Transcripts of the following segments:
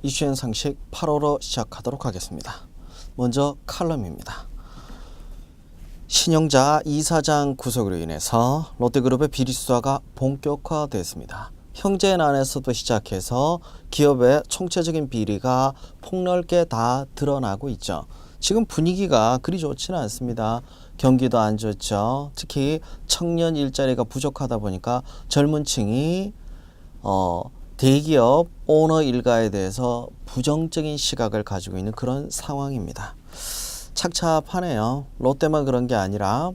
이슈앤 상식 8호로 시작하도록 하겠습니다. 먼저 칼럼입니다. 신용자 이사장 구속으로 인해서 롯데그룹의 비리 수사가 본격화됐습니다. 형제난에서도 시작해서 기업의 총체적인 비리가 폭넓게 다 드러나고 있죠. 지금 분위기가 그리 좋지는 않습니다. 경기도 안 좋죠. 특히 청년 일자리가 부족하다 보니까 젊은 층이 대기업 오너 일가에 대해서 부정적인 시각을 가지고 있는 그런 상황입니다. 착잡하네요. 롯데만 그런 게 아니라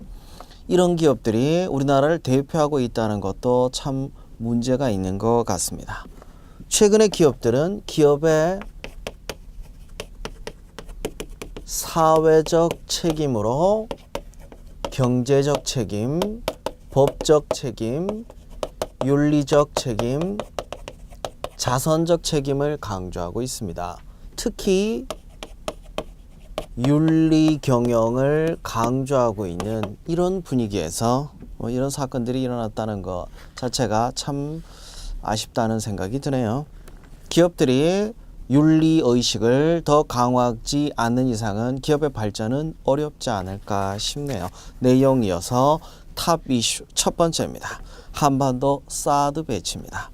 이런 기업들이 우리나라를 대표하고 있다는 것도 참 문제가 있는 것 같습니다. 최근의 기업들은 기업의 사회적 책임으로 경제적 책임, 법적 책임, 윤리적 책임, 자선적 책임을 강조하고 있습니다. 특히 윤리 경영을 강조하고 있는 이런 분위기에서 이런 사건들이 일어났다는 것 자체가 참 아쉽다는 생각이 드네요. 기업들이 윤리의식을 더 강화하지 않는 이상은 기업의 발전은 어렵지 않을까 싶네요. 내용 이어서 탑 이슈 첫 번째입니다. 한반도 사드 배치입니다.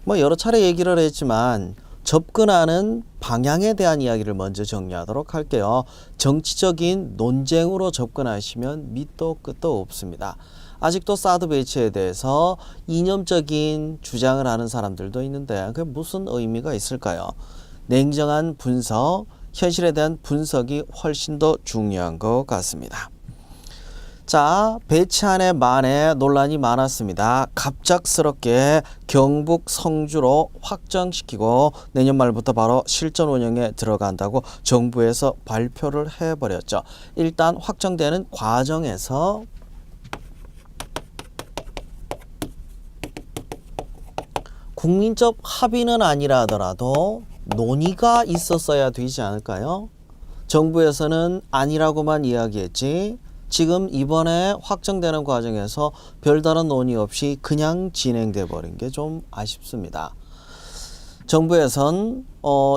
여러 차례 얘기를 했지만 접근하는 방향에 대한 이야기를 먼저 정리하도록 할게요. 정치적인 논쟁으로 접근하시면 밑도 끝도 없습니다. 아직도 사드 배치에 대해서 이념적인 주장을 하는 사람들도 있는데 그게 무슨 의미가 있을까요? 냉정한 분석, 현실에 대한 분석이 훨씬 더 중요한 것 같습니다. 자, 배치안에 만에 논란이 많았습니다. 갑작스럽게 경북 성주로 확정시키고 내년 말부터 바로 실전 운영에 들어간다고 정부에서 발표를 해버렸죠. 일단 확정되는 과정에서 국민적 합의는 아니라 하더라도 논의가 있었어야 되지 않을까요? 정부에서는 아니라고만 이야기했지 지금 이번에 확정되는 과정에서 별다른 논의 없이 그냥 진행돼 버린 게 좀 아쉽습니다. 정부에선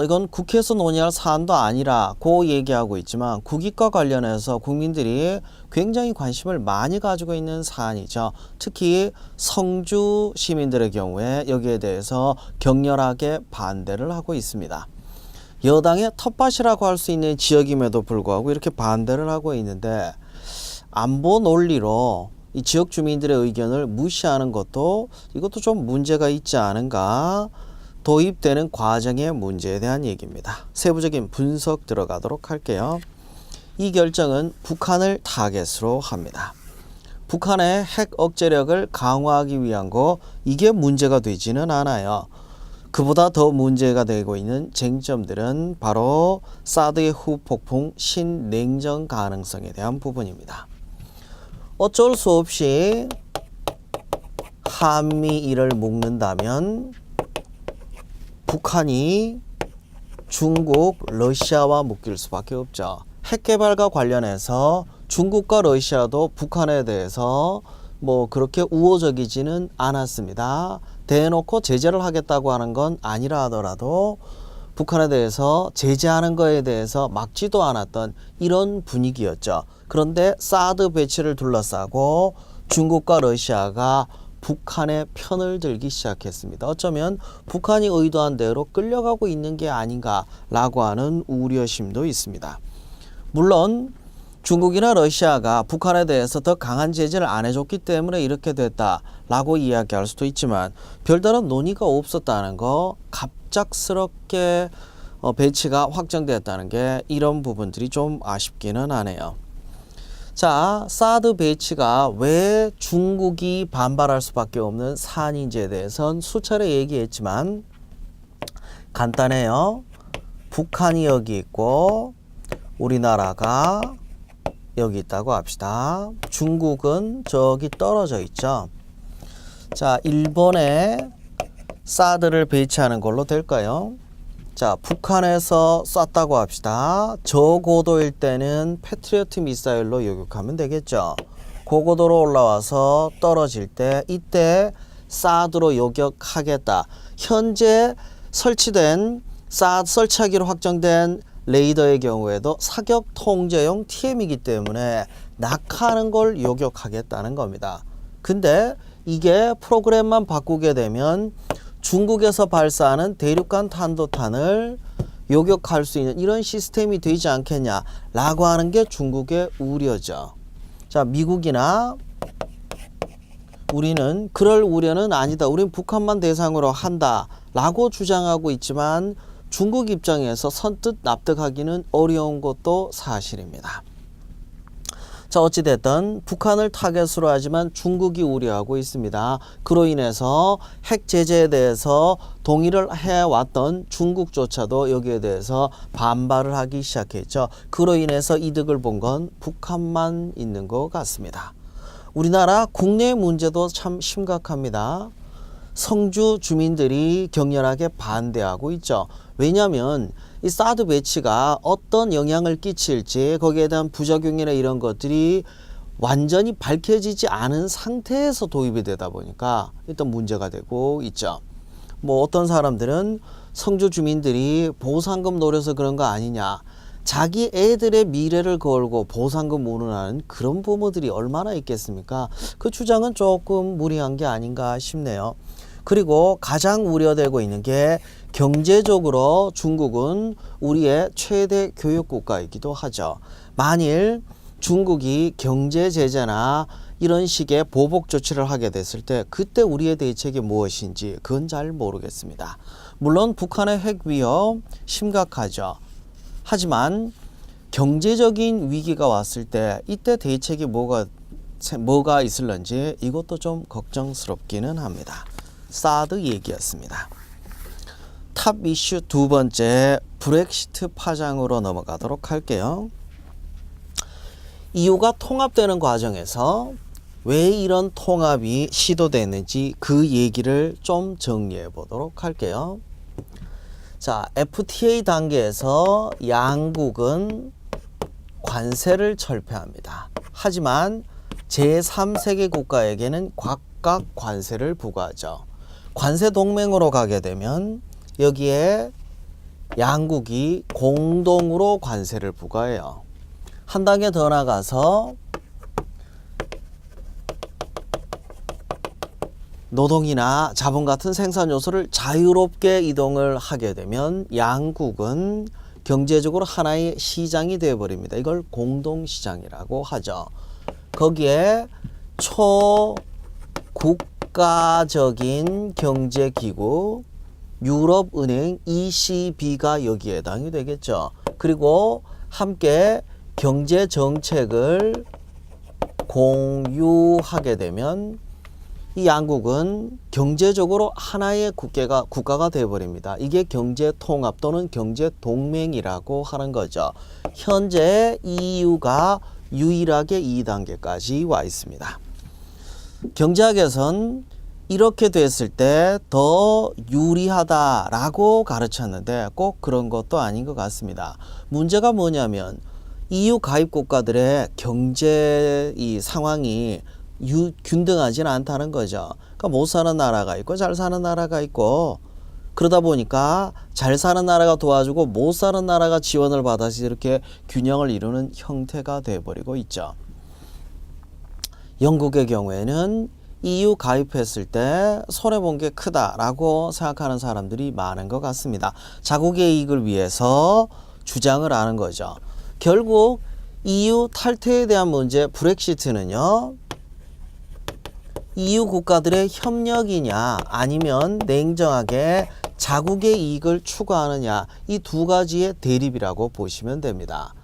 이건 국회에서 논의할 사안도 아니라고 얘기하고 있지만 국익과 관련해서 국민들이 굉장히 관심을 많이 가지고 있는 사안이죠. 특히 성주 시민들의 경우에 여기에 대해서 격렬하게 반대를 하고 있습니다. 여당의 텃밭이라고 할 수 있는 지역임에도 불구하고 이렇게 반대를 하고 있는데 안보 논리로 이 지역 주민들의 의견을 무시하는 것도 이것도 좀 문제가 있지 않은가. 도입되는 과정의 문제에 대한 얘기입니다. 세부적인 분석 들어가도록 할게요. 이 결정은 북한을 타겟으로 합니다. 북한의 핵 억제력을 강화하기 위한 거 이게 문제가 되지는 않아요. 그보다 더 문제가 되고 있는 쟁점들은 바로 사드의 후폭풍 신냉전 가능성에 대한 부분입니다. 어쩔 수 없이 한미일을 묶는다면 북한이 중국, 러시아와 묶일 수밖에 없죠. 핵 개발과 관련해서 중국과 러시아도 북한에 대해서 그렇게 우호적이지는 않았습니다. 대놓고 제재를 하겠다고 하는 건 아니라 하더라도 북한에 대해서 제재하는 거에 대해서 막지도 않았던 이런 분위기였죠. 그런데 사드 배치를 둘러싸고 중국과 러시아가 북한의 편을 들기 시작했습니다. 어쩌면 북한이 의도한 대로 끌려가고 있는 게 아닌가라고 하는 우려심도 있습니다. 물론 중국이나 러시아가 북한에 대해서 더 강한 제재를 안 해줬기 때문에 이렇게 됐다라고 이야기할 수도 있지만 별다른 논의가 없었다는 거, 갑작스럽게 배치가 확정됐다는 게 이런 부분들이 좀 아쉽기는 하네요. 자, 사드 배치가 왜 중국이 반발할 수밖에 없는 사안인지에 대해서는 수차례 얘기했지만 간단해요. 북한이 여기 있고 우리나라가 여기 있다고 합시다. 중국은 저기 떨어져 있죠. 자, 일본에 사드를 배치하는 걸로 될까요? 자, 북한에서 쐈다고 합시다. 저고도일 때는 패트리어트 미사일로 요격하면 되겠죠. 고고도로 올라와서 떨어질 때 이때 사드로 요격하겠다. 현재 설치된 설치하기로 확정된 레이더의 경우에도 사격 통제용 TM이기 때문에 낙하하는 걸 요격하겠다는 겁니다. 근데 이게 프로그램만 바꾸게 되면 중국에서 발사하는 대륙간 탄도탄을 요격할 수 있는 이런 시스템이 되지 않겠냐라고 하는 게 중국의 우려죠. 자, 미국이나 우리는 그럴 우려는 아니다. 우린 북한만 대상으로 한다라고 주장하고 있지만 중국 입장에서 선뜻 납득하기는 어려운 것도 사실입니다. 자, 어찌됐든 북한을 타겟으로 하지만 중국이 우려하고 있습니다. 그로 인해서 핵 제재에 대해서 동의를 해왔던 중국조차도 여기에 대해서 반발을 하기 시작했죠. 그로 인해서 이득을 본 건 북한만 있는 것 같습니다. 우리나라 국내 문제도 참 심각합니다. 성주 주민들이 격렬하게 반대하고 있죠. 왜냐하면 이 사드 배치가 어떤 영향을 끼칠지 거기에 대한 부작용이나 이런 것들이 완전히 밝혀지지 않은 상태에서 도입이 되다 보니까 일단 문제가 되고 있죠. 뭐 어떤 사람들은 성주 주민들이 보상금 노려서 그런 거 아니냐, 자기 애들의 미래를 걸고 보상금 운운하는 그런 부모들이 얼마나 있겠습니까? 그 주장은 조금 무리한 게 아닌가 싶네요. 그리고 가장 우려되고 있는 게 경제적으로 중국은 우리의 최대 교육국가이기도 하죠. 만일 중국이 경제 제재나 이런 식의 보복 조치를 하게 됐을 때 그때 우리의 대책이 무엇인지 그건 잘 모르겠습니다. 물론 북한의 핵 위협 심각하죠. 하지만 경제적인 위기가 왔을 때 이때 대책이 뭐가 있을런지 이것도 좀 걱정스럽기는 합니다. 사드 얘기였습니다. 탑 이슈 두 번째, 브렉시트 파장으로 넘어가도록 할게요. EU가 통합되는 과정에서 왜 이런 통합이 시도됐는지 그 얘기를 좀 정리해 보도록 할게요. 자, FTA 단계에서 양국은 관세를 철폐합니다. 하지만 제3세계 국가에게는 각각 관세를 부과하죠. 관세 동맹으로 가게 되면 여기에 양국이 공동으로 관세를 부과해요. 한 단계 더 나가서 노동이나 자본 같은 생산 요소를 자유롭게 이동을 하게 되면 양국은 경제적으로 하나의 시장이 되어버립니다. 이걸 공동시장이라고 하죠. 거기에 초국가적인 경제기구 유럽은행 ECB가 여기에 해당이 되겠죠. 그리고 함께 경제정책을 공유하게 되면 이 양국은 경제적으로 하나의 국가가 되어버립니다. 이게 경제통합 또는 경제동맹이라고 하는 거죠. 현재 EU가 유일하게 2단계까지 와 있습니다. 경제학에선 이렇게 됐을 때 더 유리하다라고 가르쳤는데 꼭 그런 것도 아닌 것 같습니다. 문제가 뭐냐면 EU 가입 국가들의 경제 상황이 균등하지는 않다는 거죠. 그러니까 못 사는 나라가 있고 잘 사는 나라가 있고, 그러다 보니까 잘 사는 나라가 도와주고 못 사는 나라가 지원을 받아서 이렇게 균형을 이루는 형태가 돼버리고 있죠. 영국의 경우에는 EU 가입했을 때 손해본 게 크다라고 생각하는 사람들이 많은 것 같습니다. 자국의 이익을 위해서 주장을 하는 거죠. 결국 EU 탈퇴에 대한 문제, 브렉시트는요, EU 국가들의 협력이냐 아니면 냉정하게 자국의 이익을 추구하느냐, 이 두 가지의 대립이라고 보시면 됩니다.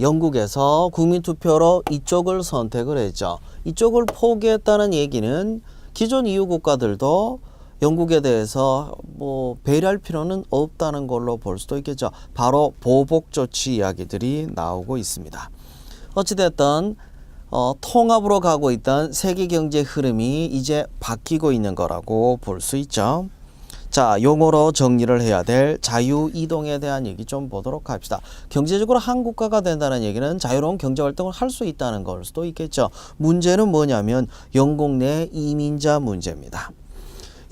영국에서 국민투표로 이쪽을 선택을 했죠. 이쪽을 포기했다는 얘기는 기존 EU 국가들도 영국에 대해서 배려할 필요는 없다는 걸로 볼 수도 있겠죠. 바로 보복 조치 이야기들이 나오고 있습니다. 어찌됐든 통합으로 가고 있던 세계 경제 흐름이 이제 바뀌고 있는 거라고 볼 수 있죠. 자, 용어로 정리를 해야 될 자유이동에 대한 얘기 좀 보도록 합시다. 경제적으로 한 국가가 된다는 얘기는 자유로운 경제활동을 할 수 있다는 걸 수도 있겠죠. 문제는 뭐냐면 영국 내 이민자 문제입니다.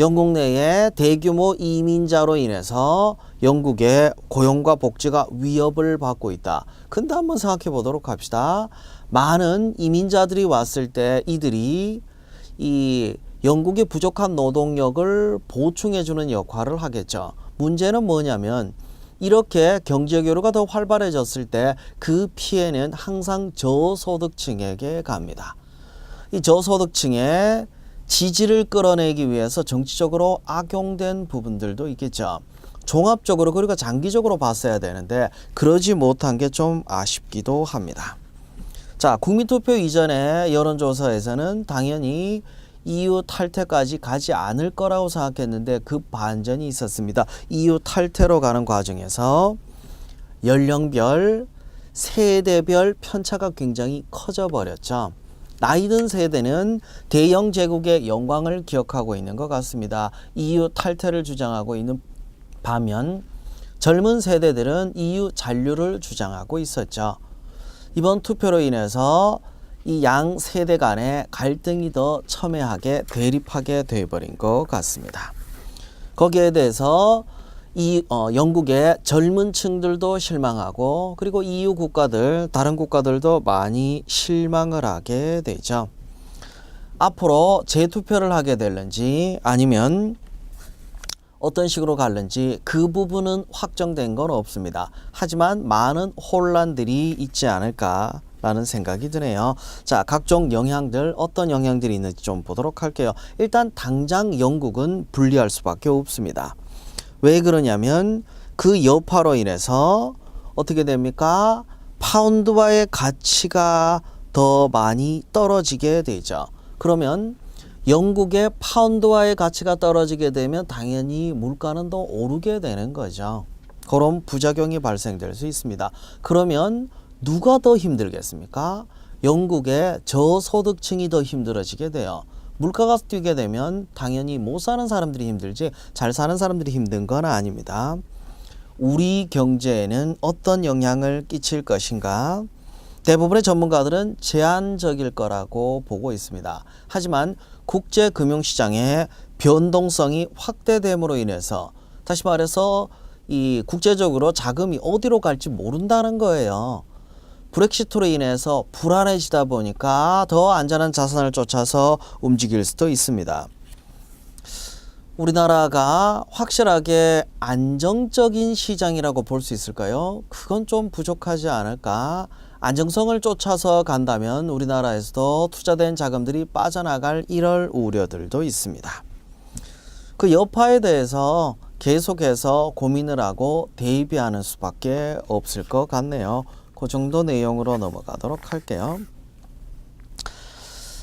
영국 내에 대규모 이민자로 인해서 영국의 고용과 복지가 위협을 받고 있다. 근데 한번 생각해 보도록 합시다. 많은 이민자들이 왔을 때 이들이 이 영국의 부족한 노동력을 보충해주는 역할을 하겠죠. 문제는 뭐냐면 이렇게 경제 교류가 더 활발해졌을 때 그 피해는 항상 저소득층에게 갑니다. 이 저소득층의 지지를 끌어내기 위해서 정치적으로 악용된 부분들도 있겠죠. 종합적으로 그리고 장기적으로 봤어야 되는데 그러지 못한 게 좀 아쉽기도 합니다. 자, 국민투표 이전에 여론조사에서는 당연히 EU 탈퇴까지 가지 않을 거라고 생각했는데 그 반전이 있었습니다. EU 탈퇴로 가는 과정에서 연령별, 세대별 편차가 굉장히 커져 버렸죠. 나이 든 세대는 대영 제국의 영광을 기억하고 있는 것 같습니다. EU 탈퇴를 주장하고 있는 반면 젊은 세대들은 EU 잔류를 주장하고 있었죠. 이번 투표로 인해서 이 양 세대 간의 갈등이 더 첨예하게 대립하게 되어버린 것 같습니다. 거기에 대해서 영국의 젊은 층들도 실망하고 그리고 EU 국가들, 다른 국가들도 많이 실망을 하게 되죠. 앞으로 재투표를 하게 될는지 아니면 어떤 식으로 갈는지 그 부분은 확정된 건 없습니다. 하지만 많은 혼란들이 있지 않을까라는 생각이 드네요. 자, 각종 영향들, 어떤 영향들이 있는지 좀 보도록 할게요. 일단 당장 영국은 불리할 수밖에 없습니다. 왜 그러냐면 그 여파로 인해서 어떻게 됩니까? 파운드화의 가치가 더 많이 떨어지게 되죠. 그러면 영국의 파운드화의 가치가 떨어지게 되면 당연히 물가는 더 오르게 되는 거죠. 그런 부작용이 발생될 수 있습니다. 그러면 누가 더 힘들겠습니까? 영국의 저소득층이 더 힘들어지게 돼요. 물가가 뛰게 되면 당연히 못 사는 사람들이 힘들지 잘 사는 사람들이 힘든 건 아닙니다. 우리 경제에는 어떤 영향을 끼칠 것인가? 대부분의 전문가들은 제한적일 거라고 보고 있습니다. 하지만 국제금융시장의 변동성이 확대됨으로 인해서 다시 말해서 이 국제적으로 자금이 어디로 갈지 모른다는 거예요. 브렉시트로 인해서 불안해지다 보니까 더 안전한 자산을 쫓아서 움직일 수도 있습니다. 우리나라가 확실하게 안정적인 시장이라고 볼 수 있을까요? 그건 좀 부족하지 않을까? 안정성을 쫓아서 간다면 우리나라에서도 투자된 자금들이 빠져나갈 이럴 우려들도 있습니다. 그 여파에 대해서 계속해서 고민을 하고 대비하는 수밖에 없을 것 같네요. 그 정도 내용으로 넘어가도록 할게요.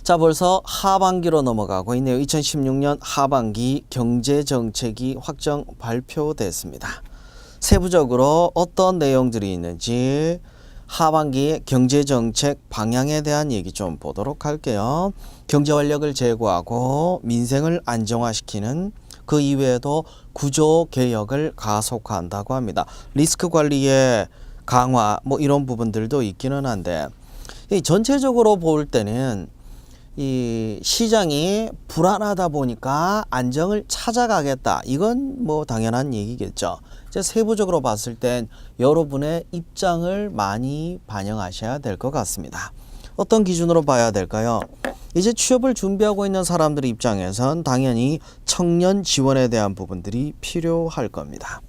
자, 벌써 하반기로 넘어가고 있네요. 2016년 하반기 경제정책이 확정 발표됐습니다. 세부적으로 어떤 내용들이 있는지 하반기 경제정책 방향에 대한 얘기 좀 보도록 할게요. 경제활력을 제고하고 민생을 안정화시키는 그 이외에도 구조개혁을 가속화한다고 합니다. 리스크 관리의 강화 뭐 이런 부분들도 있기는 한데 전체적으로 볼 때는 이 시장이 불안하다 보니까 안정을 찾아가겠다. 이건 뭐 당연한 얘기겠죠. 이제 세부적으로 봤을 땐 여러분의 입장을 많이 반영하셔야 될 것 같습니다. 어떤 기준으로 봐야 될까요? 이제 취업을 준비하고 있는 사람들 입장에선 당연히 청년 지원에 대한 부분들이 필요할 겁니다.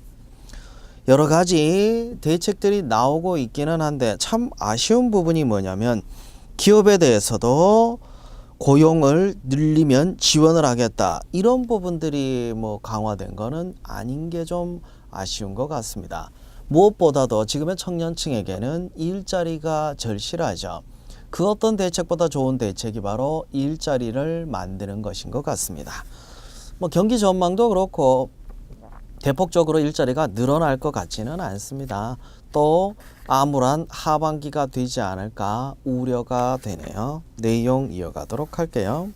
여러 가지 대책들이 나오고 있기는 한데 참 아쉬운 부분이 뭐냐면 기업에 대해서도 고용을 늘리면 지원을 하겠다. 이런 부분들이 뭐 강화된 거는 아닌 게 좀 아쉬운 것 같습니다. 무엇보다도 지금의 청년층에게는 일자리가 절실하죠. 그 어떤 대책보다 좋은 대책이 바로 일자리를 만드는 것인 것 같습니다. 뭐 경기 전망도 그렇고 대폭적으로 일자리가 늘어날 것 같지는 않습니다. 또 암울한 하반기가 되지 않을까 우려가 되네요. 내용 이어가도록 할게요.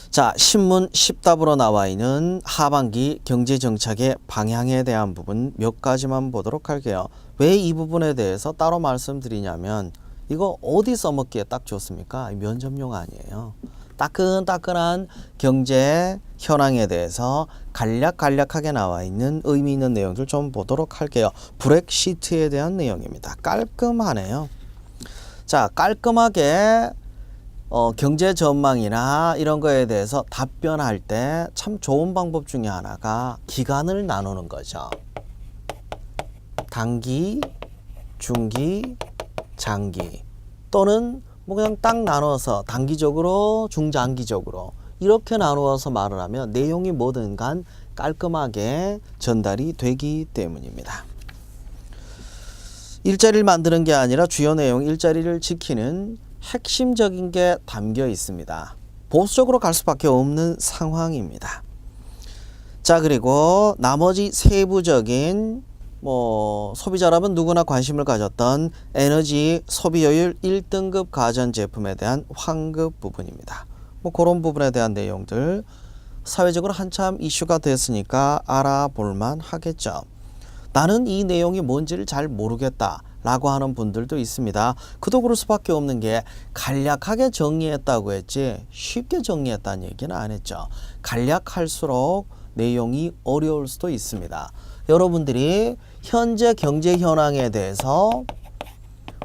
자, 신문 10답으로 나와 있는 하반기 경제정책의 방향에 대한 부분 몇 가지만 보도록 할게요. 왜 이 부분에 대해서 따로 말씀드리냐면 이거 어디 써먹기에 딱 좋습니까? 면접용 아니에요. 따끈따끈한 경제 현황에 대해서 간략하게 나와 있는 의미 있는 내용들 좀 보도록 할게요. 브렉시트에 대한 내용입니다. 깔끔하네요. 자, 깔끔하게 경제 전망이나 이런 거에 대해서 답변할 때 참 좋은 방법 중에 하나가 기간을 나누는 거죠. 단기, 중기, 장기, 또는 뭐 그냥 딱 나눠서 단기적으로, 중장기적으로 이렇게 나누어서 말을 하면 내용이 뭐든 간 깔끔하게 전달이 되기 때문입니다. 일자리를 만드는 게 아니라 주요 내용, 일자리를 지키는 핵심적인 게 담겨 있습니다. 보수적으로 갈 수밖에 없는 상황입니다. 자, 그리고 나머지 세부적인 소비자라면 누구나 관심을 가졌던 에너지 소비효율 1등급 가전제품에 대한 환급 부분입니다. 그런 부분에 대한 내용들 사회적으로 한참 이슈가 됐으니까 알아볼만 하겠죠. 나는 이 내용이 뭔지를 잘 모르겠다 라고 하는 분들도 있습니다. 그도 그럴 수밖에 없는 게 간략하게 정리했다고 했지 쉽게 정리했다는 얘기는 안 했죠. 간략할수록 내용이 어려울 수도 있습니다. 여러분들이 현재 경제 현황에 대해서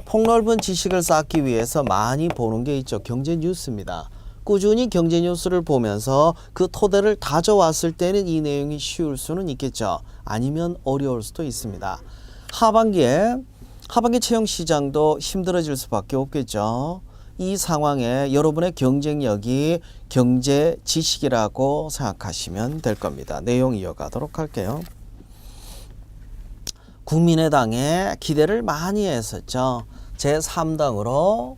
폭넓은 지식을 쌓기 위해서 많이 보는 게 있죠. 경제 뉴스입니다. 꾸준히 경제 뉴스를 보면서 그 토대를 다져왔을 때는 이 내용이 쉬울 수는 있겠죠. 아니면 어려울 수도 있습니다. 하반기 채용 시장도 힘들어질 수밖에 없겠죠. 이 상황에 여러분의 경쟁력이 경제 지식이라고 생각하시면 될 겁니다. 내용 이어가도록 할게요. 국민의당에 기대를 많이 했었죠. 제3당으로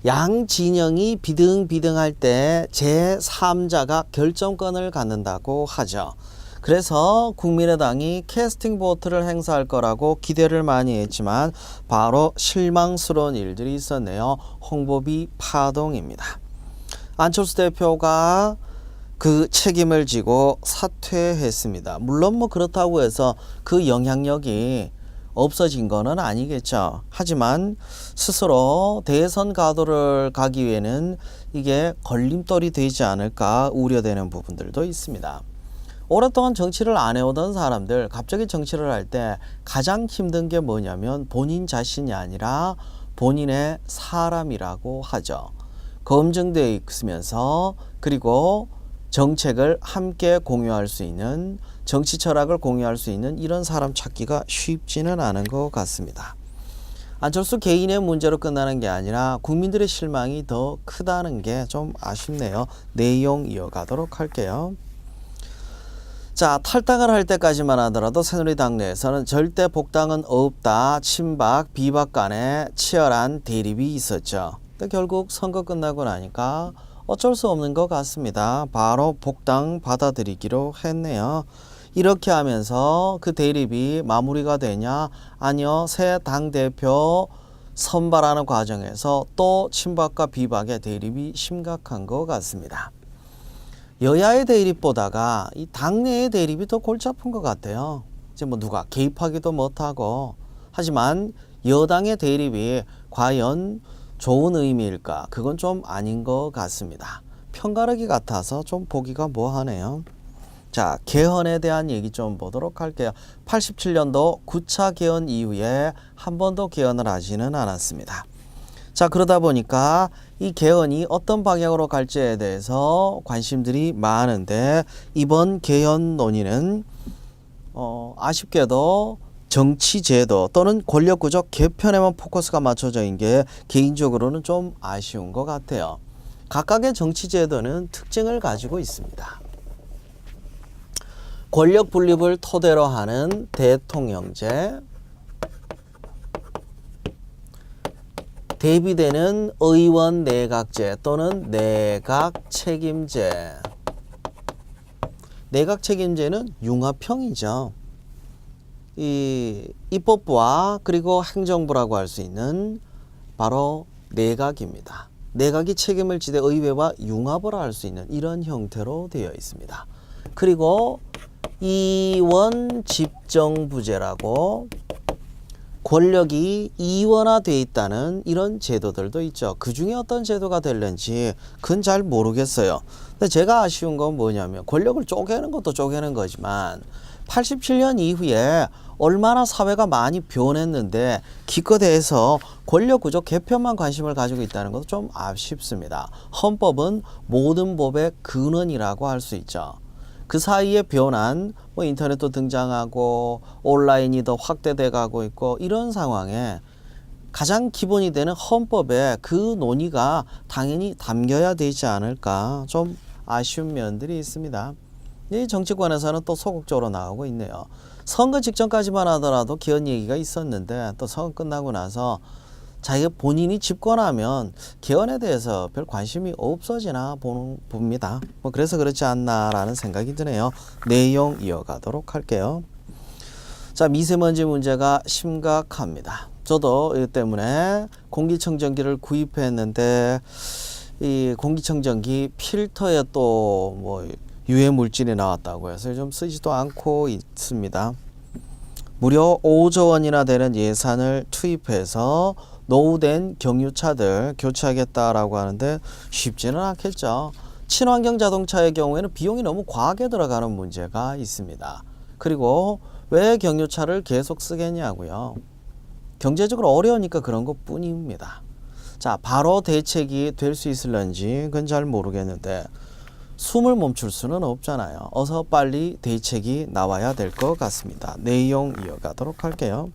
양 진영이 비등비등할 때 제3자가 결정권을 갖는다고 하죠. 그래서 국민의당이 캐스팅 보트를 행사할 거라고 기대를 많이 했지만 바로 실망스러운 일들이 있었네요. 홍보비 파동입니다. 안철수 대표가 그 책임을 지고 사퇴했습니다. 물론 그렇다고 해서 그 영향력이 없어진 거는 아니겠죠. 하지만 스스로 대선 가도를 가기 위해는 이게 걸림돌이 되지 않을까 우려되는 부분들도 있습니다. 오랫동안 정치를 안 해오던 사람들 갑자기 정치를 할 때 가장 힘든 게 뭐냐면 본인 자신이 아니라 본인의 사람이라고 하죠. 검증되어 있으면서 그리고 정책을 함께 공유할 수 있는 정치 철학을 공유할 수 있는 이런 사람 찾기가 쉽지는 않은 것 같습니다. 안철수 개인의 문제로 끝나는 게 아니라 국민들의 실망이 더 크다는 게 좀 아쉽네요. 내용 이어가도록 할게요. 자, 탈당을 할 때까지만 하더라도 새누리당 내에서는 절대 복당은 없다. 친박, 비박 간에 치열한 대립이 있었죠. 근데 결국 선거 끝나고 나니까 어쩔 수 없는 것 같습니다. 바로 복당 받아들이기로 했네요. 이렇게 하면서 그 대립이 마무리가 되냐? 아니요. 새 당대표 선발하는 과정에서 또 친박과 비박의 대립이 심각한 것 같습니다. 여야의 대립보다가 이 당내의 대립이 더 골치 아픈 것 같아요. 이제 누가 개입하기도 못하고 하지만 여당의 대립이 과연 좋은 의미일까? 그건 좀 아닌 것 같습니다. 편가르기 같아서 좀 보기가 뭐하네요. 자, 개헌에 대한 얘기 좀 보도록 할게요. 87년도 9차 개헌 이후에 한 번도 개헌을 하지는 않았습니다. 자, 그러다 보니까 이 개헌이 어떤 방향으로 갈지에 대해서 관심들이 많은데 이번 개헌 논의는 아쉽게도 정치제도 또는 권력구조 개편에만 포커스가 맞춰져 있는 게 개인적으로는 좀 아쉬운 것 같아요. 각각의 정치제도는 특징을 가지고 있습니다. 권력 분립을 토대로 하는 대통령제, 대비되는 의원 내각제 또는 내각 책임제. 내각 책임제는 융합형이죠. 이 입법부와 그리고 행정부라고 할 수 있는 바로 내각입니다. 내각이 책임을 지되 의회와 융합을 할 수 있는 이런 형태로 되어 있습니다. 그리고 이원 집정부제라고 권력이 이원화되어 있다는 이런 제도들도 있죠. 그 중에 어떤 제도가 될는지 그건 잘 모르겠어요. 근데 제가 아쉬운 건 뭐냐면 권력을 쪼개는 것도 쪼개는 거지만 87년 이후에 얼마나 사회가 많이 변했는데 기껏해서 권력구조 개편만 관심을 가지고 있다는 것도 좀 아쉽습니다. 헌법은 모든 법의 근원이라고 할 수 있죠. 그 사이에 변한 뭐 인터넷도 등장하고 온라인이 더 확대돼 가고 있고 이런 상황에 가장 기본이 되는 헌법에 그 논의가 당연히 담겨야 되지 않을까 좀 아쉬운 면들이 있습니다. 이 정치권에서는 또 소극적으로 나오고 있네요. 선거 직전까지만 하더라도 개헌 얘기가 있었는데 또 선거 끝나고 나서 자기가 본인이 집권하면 개헌에 대해서 별 관심이 없어지나 봅니다. 뭐 그래서 그렇지 않나라는 생각이 드네요. 내용 이어가도록 할게요. 자, 미세먼지 문제가 심각합니다. 저도 이 때문에 공기청정기를 구입했는데 이 공기청정기 필터에 또 뭐 유해 물질이 나왔다고 해서 좀 쓰지도 않고 있습니다. 무려 5조 원이나 되는 예산을 투입해서 노후된 경유차들 교체하겠다라고 하는데 쉽지는 않겠죠. 친환경 자동차의 경우에는 비용이 너무 과하게 들어가는 문제가 있습니다. 그리고 왜 경유차를 계속 쓰겠냐고요. 경제적으로 어려우니까 그런 것 뿐입니다. 자, 바로 대책이 될 수 있을런지 그건 잘 모르겠는데 숨을 멈출 수는 없잖아요. 어서 빨리 대책이 나와야 될 것 같습니다. 내용 이어가도록 할게요.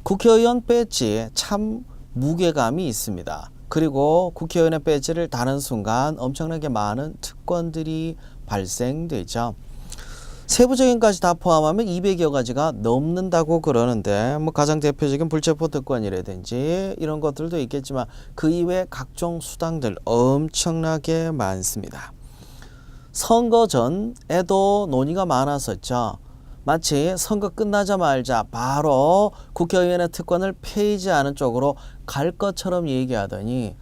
국회의원 배지 참 무게감이 있습니다. 그리고 국회의원의 배지를 다는 순간 엄청나게 많은 특권들이 발생되죠. 세부적인 것까지 다 포함하면 200여 가지가 넘는다고 그러는데 뭐 가장 대표적인 불체포 특권이라든지 이런 것들도 있겠지만 그 이외에 각종 수당들 엄청나게 많습니다. 선거 전에도 논의가 많았었죠. 마치 선거 끝나자마자 바로 국회의원의 특권을 폐지하는 쪽으로 갈 것처럼 얘기하더니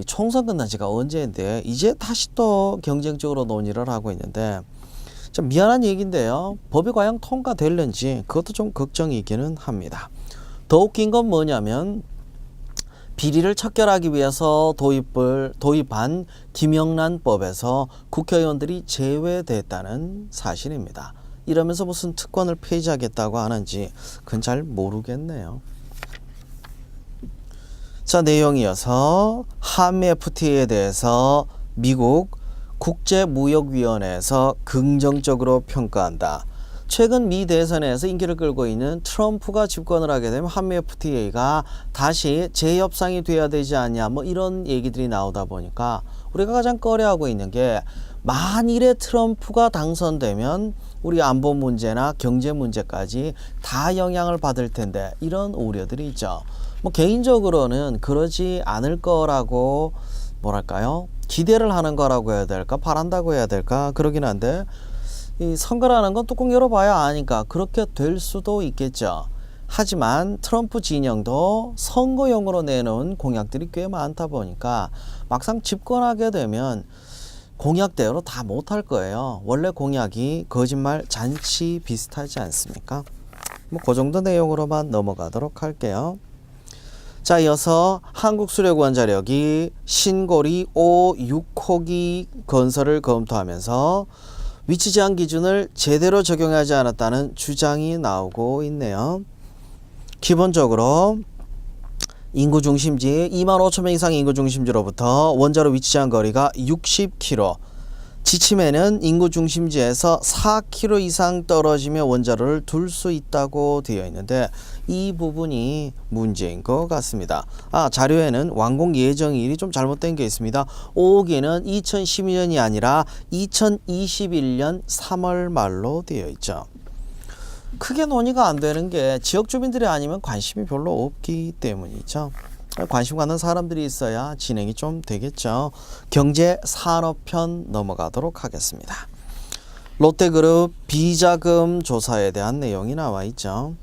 총선 끝난 지가 언제인데 이제 다시 또 경쟁적으로 논의를 하고 있는데 좀 미안한 얘기인데요. 법이 과연 통과될는지 그것도 좀 걱정이기는 합니다. 더 웃긴 건 뭐냐면 비리를 척결하기 위해서 도입한 김영란법에서 국회의원들이 제외됐다는 사실입니다. 이러면서 무슨 특권을 폐지하겠다고 하는지 그건 잘 모르겠네요. 자, 내용 이어서 한미 FTA에 대해서 미국 국제무역위원회에서 긍정적으로 평가한다. 최근 미 대선에서 인기를 끌고 있는 트럼프가 집권을 하게 되면 한미 FTA가 다시 재협상이 돼야 되지 않냐 뭐 이런 얘기들이 나오다 보니까 우리가 가장 꺼려하고 있는 게 만일에 트럼프가 당선되면 우리 안보 문제나 경제 문제까지 다 영향을 받을 텐데 이런 우려들이 있죠. 뭐 개인적으로는 그러지 않을 거라고 뭐랄까요? 기대를 하는 거라고 해야 될까? 바란다고 해야 될까? 그러긴 한데 이 선거라는 건 뚜껑 열어봐야 아니까 그렇게 될 수도 있겠죠. 하지만 트럼프 진영도 선거용으로 내놓은 공약들이 꽤 많다 보니까 막상 집권하게 되면 공약대로 다 못할 거예요. 원래 공약이 거짓말 잔치 비슷하지 않습니까? 뭐 그 정도 내용으로만 넘어가도록 할게요. 자, 이어서 한국수력원자력이 신고리 5, 6호기 건설을 검토하면서 위치 제한 기준을 제대로 적용하지 않았다는 주장이 나오고 있네요. 기본적으로 인구 중심지 25,000명 이상 인구 중심지로부터 원자로 위치 제한 거리가 60km, 지침에는 인구 중심지에서 4km 이상 떨어지며 원자로를 둘 수 있다고 되어 있는데 이 부분이 문제인 것 같습니다. 자료에는 완공 예정일이 좀 잘못된 게 있습니다. 5호기는 2012년이 아니라 2021년 3월 말로 되어 있죠. 크게 논의가 안 되는 게 지역 주민들이 아니면 관심이 별로 없기 때문이죠. 관심 갖는 사람들이 있어야 진행이 좀 되겠죠. 경제 산업편 넘어가도록 하겠습니다. 롯데그룹 비자금 조사에 대한 내용이 나와 있죠.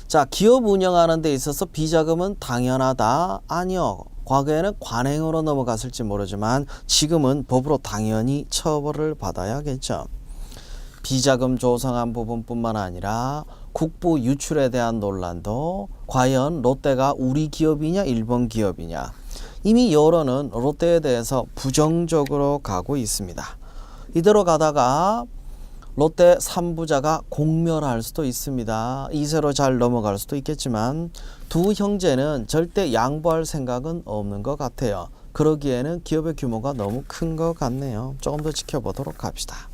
자, 기업 운영하는 데 있어서 비자금은 당연하다? 아니요. 과거에는 관행으로 넘어갔을지 모르지만 지금은 법으로 당연히 처벌을 받아야겠죠. 비자금 조성한 부분뿐만 아니라 국부 유출에 대한 논란도 과연 롯데가 우리 기업이냐 일본 기업이냐, 이미 여론은 롯데에 대해서 부정적으로 가고 있습니다. 이대로 가다가 롯데 3부자가 공멸할 수도 있습니다. 2세로 잘 넘어갈 수도 있겠지만 두 형제는 절대 양보할 생각은 없는 것 같아요. 그러기에는 기업의 규모가 너무 큰 것 같네요. 조금 더 지켜보도록 합시다.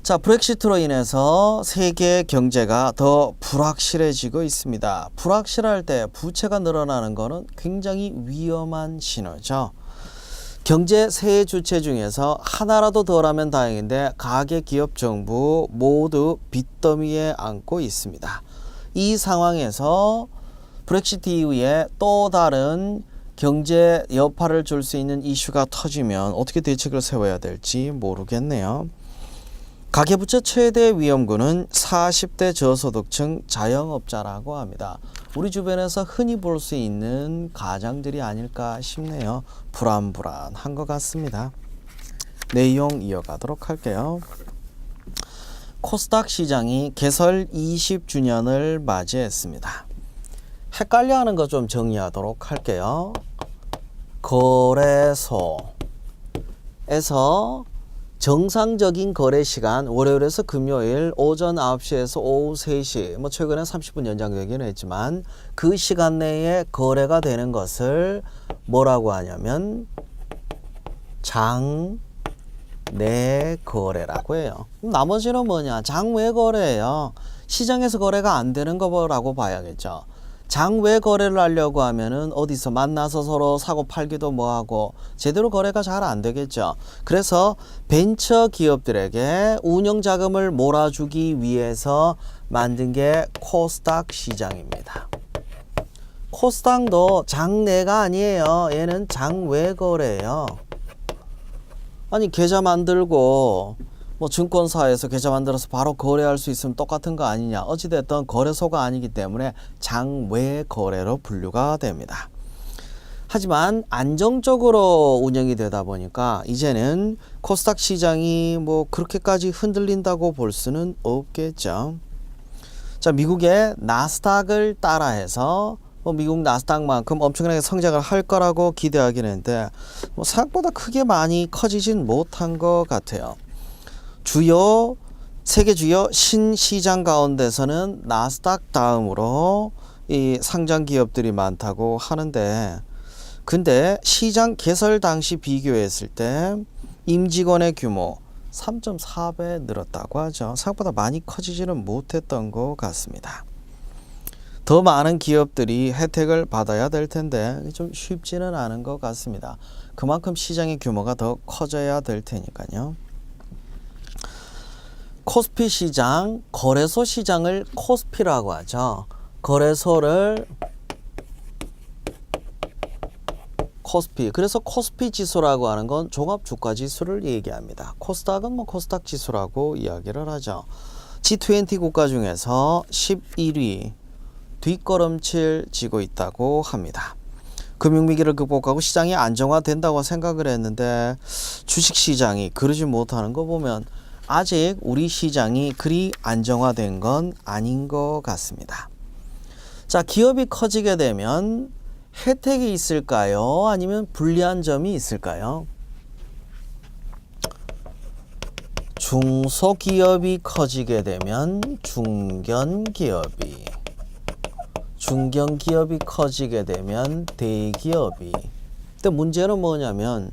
자, 브렉시트로 인해서 세계 경제가 더 불확실해지고 있습니다. 불확실할 때 부채가 늘어나는 것은 굉장히 위험한 신호죠. 경제 세 주체 중에서 하나라도 덜하면 다행인데 가계, 기업, 정부 모두 빚더미에 안고 있습니다. 이 상황에서 브렉시트 이후에 또 다른 경제 여파를 줄 수 있는 이슈가 터지면 어떻게 대책을 세워야 될지 모르겠네요. 가계부채 최대 위험군은 40대 저소득층 자영업자라고 합니다. 우리 주변에서 흔히 볼 수 있는 가장들이 아닐까 싶네요. 불안한 것 같습니다. 내용 이어가도록 할게요. 코스닥 시장이 개설 20주년을 맞이했습니다. 헷갈려하는 거 좀 정리하도록 할게요. 거래소에서 정상적인 거래 시간 월요일에서 금요일 오전 9시에서 오후 3시, 뭐 최근에 30분 연장되기는 했지만 그 시간 내에 거래가 되는 것을 뭐라고 하냐면 장내 거래라고 해요. 나머지는 뭐냐? 장외 거래예요. 시장에서 거래가 안 되는 거라고 봐야겠죠. 장외 거래를 하려고 하면은 어디서 만나서 서로 사고 팔기도 뭐하고 제대로 거래가 잘 안 되겠죠. 그래서 벤처 기업들에게 운영 자금을 몰아주기 위해서 만든 게 코스닥 시장입니다. 코스닥도 장내가 아니에요. 얘는 장외 거래예요. 아니 계좌 만들고 뭐 증권사에서 계좌 만들어서 바로 거래할 수 있으면 똑같은 거 아니냐. 어찌됐든 거래소가 아니기 때문에 장외 거래로 분류가 됩니다. 하지만 안정적으로 운영이 되다 보니까 이제는 코스닥 시장이 뭐 그렇게까지 흔들린다고 볼 수는 없겠죠. 자, 미국의 나스닥을 따라해서 미국 나스닥만큼 엄청나게 성장을 할 거라고 기대하긴 했는데 생각보다 크게 많이 커지진 못한 것 같아요. 세계 주요 신시장 가운데서는 나스닥 다음으로 이 상장 기업들이 많다고 하는데, 근데 시장 개설 당시 비교했을 때 임직원의 규모 3.4배 늘었다고 하죠. 생각보다 많이 커지지는 못했던 것 같습니다. 더 많은 기업들이 혜택을 받아야 될 텐데 좀 쉽지는 않은 것 같습니다. 그만큼 시장의 규모가 더 커져야 될 테니까요. 코스피 시장, 거래소 시장을 코스피라고 하죠. 거래소를 코스피. 그래서 코스피 지수라고 하는 건 종합 주가 지수를 얘기합니다. 코스닥은 뭐 코스닥 지수라고 이야기를 하죠. G20 국가 중에서 11위 뒷걸음질 지고 있다고 합니다. 금융위기를 극복하고 시장이 안정화된다고 생각을 했는데 주식시장이 그러지 못하는 거 보면 아직 우리 시장이 그리 안정화된 건 아닌 것 같습니다. 자, 기업이 커지게 되면 혜택이 있을까요? 아니면 불리한 점이 있을까요? 중소기업이 커지게 되면 중견기업이, 중견기업이 커지게 되면 대기업이. 근데 문제는 뭐냐면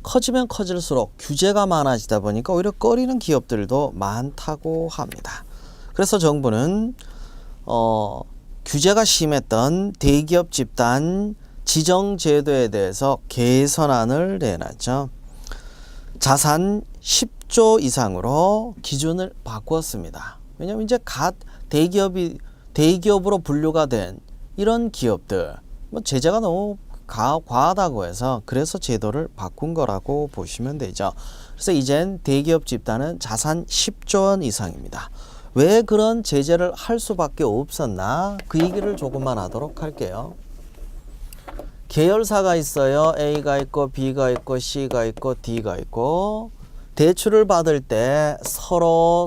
커지면 커질수록 규제가 많아지다 보니까 오히려 꺼리는 기업들도 많다고 합니다. 그래서 정부는 규제가 심했던 대기업 집단 지정 제도에 대해서 개선안을 내놨죠. 자산 10조 이상으로 기준을 바꾸었습니다. 왜냐하면 이제 대기업으로 분류가 된 이런 기업들 제재가 너무 과하다고 해서 그래서 제도를 바꾼 거라고 보시면 되죠. 그래서 이젠 대기업 집단은 자산 10조 원 이상입니다. 왜 그런 제재를 할 수밖에 없었나? 그 얘기를 조금만 하도록 할게요. 계열사가 있어요. A가 있고 B가 있고 C가 있고 D가 있고 대출을 받을 때 서로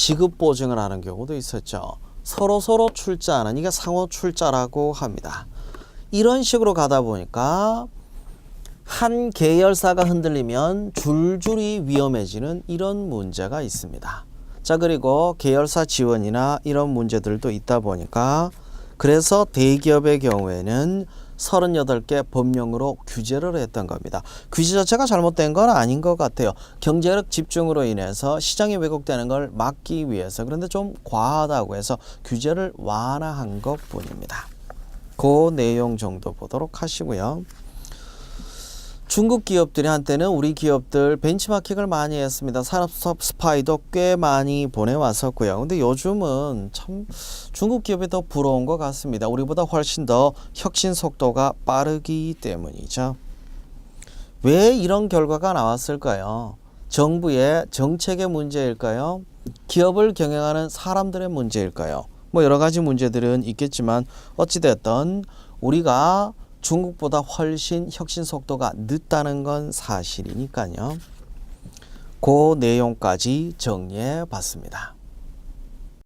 지급 보증을 하는 경우도 있었죠. 서로 출자하는, 이게 상호 출자라고 합니다. 이런 식으로 가다 보니까 한 계열사가 흔들리면 줄줄이 위험해지는 이런 문제가 있습니다. 자, 그리고 계열사 지원이나 이런 문제들도 있다 보니까 그래서 대기업의 경우에는 38개 법령으로 규제를 했던 겁니다. 규제 자체가 잘못된 건 아닌 것 같아요. 경제력 집중으로 인해서 시장이 왜곡되는 걸 막기 위해서, 그런데 좀 과하다고 해서 규제를 완화한 것 뿐입니다. 그 내용 정도 보도록 하시고요. 중국 기업들이 한때는 우리 기업들 벤치마킹을 많이 했습니다. 산업 스파이도 꽤 많이 보내왔었고요. 근데 요즘은 참 중국 기업이 더 부러운 것 같습니다. 우리보다 훨씬 더 혁신 속도가 빠르기 때문이죠. 왜 이런 결과가 나왔을까요? 정부의 정책의 문제일까요? 기업을 경영하는 사람들의 문제일까요? 뭐 여러 가지 문제들은 있겠지만 어찌됐든 우리가 중국보다 훨씬 혁신 속도가 늦다는 건 사실이니까요. 그 내용까지 정리해 봤습니다.